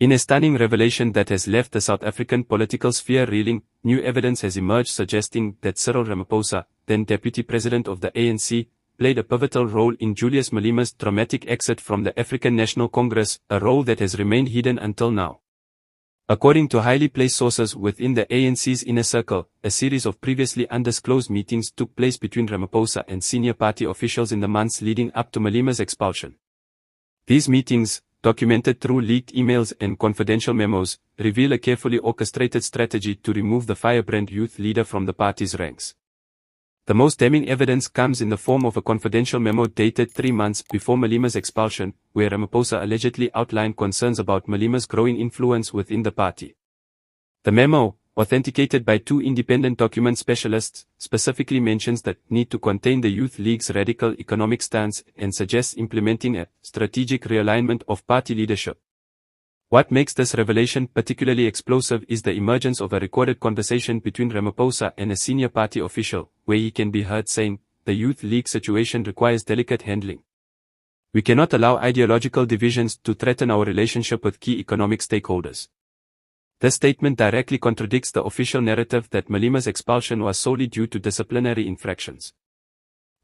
In a stunning revelation that has left the South African political sphere reeling, new evidence has emerged suggesting that Cyril Ramaphosa, then Deputy President of the ANC, played a pivotal role in Julius Malema's dramatic exit from the African National Congress, a role that has remained hidden until now. According to highly placed sources within the ANC's inner circle, a series of previously undisclosed meetings took place between Ramaphosa and senior party officials in the months leading up to Malema's expulsion. These meetings, documented through leaked emails and confidential memos, reveal a carefully orchestrated strategy to remove the firebrand youth leader from the party's ranks. The most damning evidence comes in the form of a confidential memo dated 3 months before Malema's expulsion, where Ramaphosa allegedly outlined concerns about Malema's growing influence within the party. The memo, authenticated by 2 independent document specialists, specifically mentions the need to contain the Youth League's radical economic stance and suggests implementing a strategic realignment of party leadership. What makes this revelation particularly explosive is the emergence of a recorded conversation between Ramaphosa and a senior party official, where he can be heard saying, "The Youth League situation requires delicate handling. We cannot allow ideological divisions to threaten our relationship with key economic stakeholders." This statement directly contradicts the official narrative that Malema's expulsion was solely due to disciplinary infractions.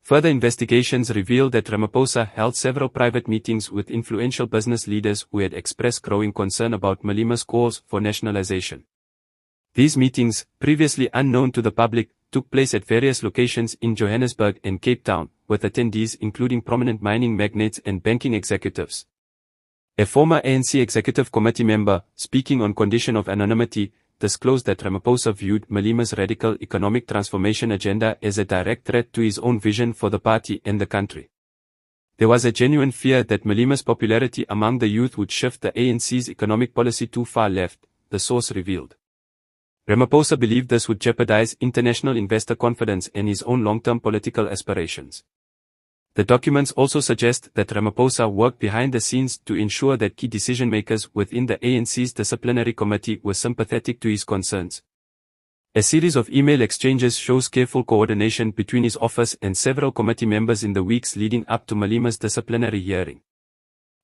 Further investigations reveal that Ramaphosa held several private meetings with influential business leaders who had expressed growing concern about Malema's calls for nationalization. These meetings, previously unknown to the public, took place at various locations in Johannesburg and Cape Town, with attendees including prominent mining magnates and banking executives. A former ANC Executive Committee member, speaking on condition of anonymity, disclosed that Ramaphosa viewed Malema's radical economic transformation agenda as a direct threat to his own vision for the party and the country. There was a genuine fear that Malema's popularity among the youth would shift the ANC's economic policy too far left, the source revealed. Ramaphosa believed this would jeopardize international investor confidence and his own long-term political aspirations. The documents also suggest that Ramaphosa worked behind the scenes to ensure that key decision-makers within the ANC's disciplinary committee were sympathetic to his concerns. A series of email exchanges shows careful coordination between his office and several committee members in the weeks leading up to Malema's disciplinary hearing.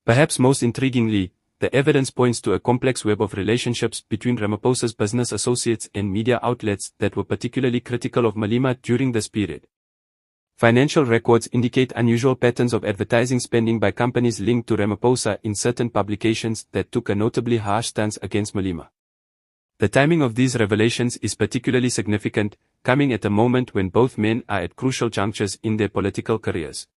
Perhaps most intriguingly, the evidence points to a complex web of relationships between Ramaphosa's business associates and media outlets that were particularly critical of Malema during this period. Financial records indicate unusual patterns of advertising spending by companies linked to Ramaphosa in certain publications that took a notably harsh stance against Malema. The timing of these revelations is particularly significant, coming at a moment when both men are at crucial junctures in their political careers.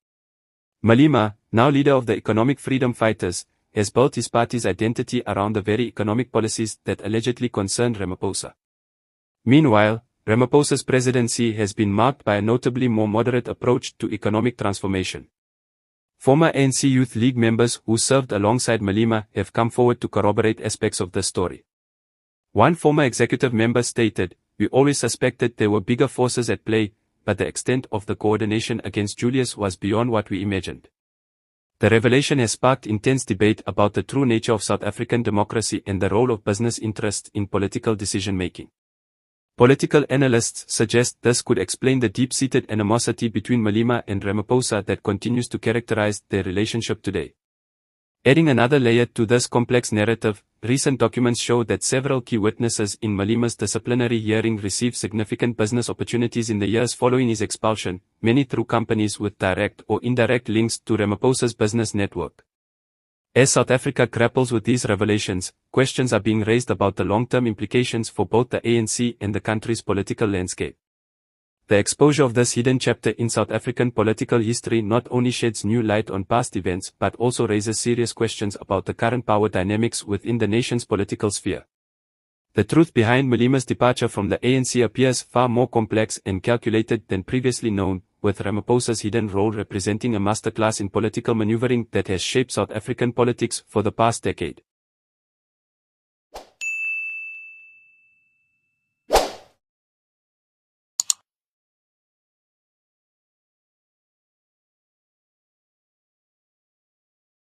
Malema, now leader of the Economic Freedom Fighters, has built his party's identity around the very economic policies that allegedly concerned Ramaphosa. Meanwhile, Ramaphosa's presidency has been marked by a notably more moderate approach to economic transformation. Former ANC Youth League members who served alongside Malema have come forward to corroborate aspects of this story. One former executive member stated, "We always suspected there were bigger forces at play, but the extent of the coordination against Julius was beyond what we imagined." The revelation has sparked intense debate about the true nature of South African democracy and the role of business interests in political decision-making. Political analysts suggest this could explain the deep-seated animosity between Malema and Ramaphosa that continues to characterize their relationship today. Adding another layer to this complex narrative, recent documents show that several key witnesses in Malema's disciplinary hearing received significant business opportunities in the years following his expulsion, many through companies with direct or indirect links to Ramaphosa's business network. As South Africa grapples with these revelations, questions are being raised about the long-term implications for both the ANC and the country's political landscape. The exposure of this hidden chapter in South African political history not only sheds new light on past events but also raises serious questions about the current power dynamics within the nation's political sphere. The truth behind Malema's departure from the ANC appears far more complex and calculated than previously known, with Ramaphosa's hidden role representing a masterclass in political maneuvering that has shaped South African politics for the past decade.